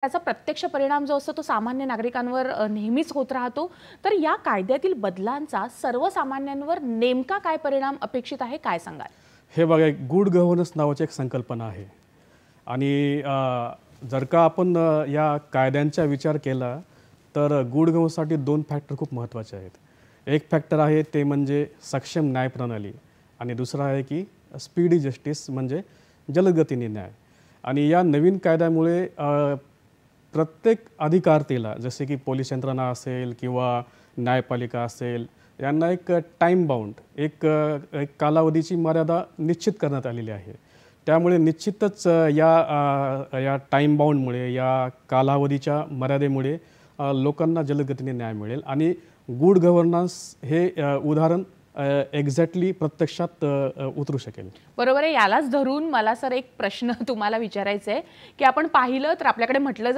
त्याचा प्रत्यक्ष परिणाम जो असतो तो सामान्य नागरिकांवर नेहमीच होत राहतो। तर या कायद्यातील बदलांचा सर्वसामान्यांवर नेमका काय परिणाम अपेक्षित आहे, काय सांगाल? हे बघा, एक गुड गव्हर्नन्स नावाची एक संकल्पना आहे आणि जर का आपण या कायद्यांचा विचार केला तर गुड गव्हर्नन्ससाठी दोन फॅक्टर खूप महत्त्वाचे आहेत। एक फॅक्टर आहे ते म्हणजे सक्षम न्यायप्रणाली आणि दुसरा आहे की स्पीडी जस्टिस म्हणजे जलदगतीने न्याय। आणि या नवीन कायद्यामुळे प्रत्येक अधिकाऱ्याला जसे की पोलीस यंत्रणा असेल किंवा न्यायपालिका असेल यांना एक टाईम बाउंड एक कालावधीची मर्यादा निश्चित करण्यात आलेली आहे। त्यामुळे निश्चितच या टाईम बाउंडमुळे या कालावधीच्या मर्यादेमुळे लोकांना जलदगतीने न्याय मिळेल आणि गुड गव्हर्नन्स हे उदाहरण एक्झॅक्टली प्रत्यक्षात उतरू शकेल। बरोबर आहे। यालाच धरून मला सर एक प्रश्न तुम्हाला विचारायचा आहे की आपण पाहिलं तर आपल्याकडे म्हटलं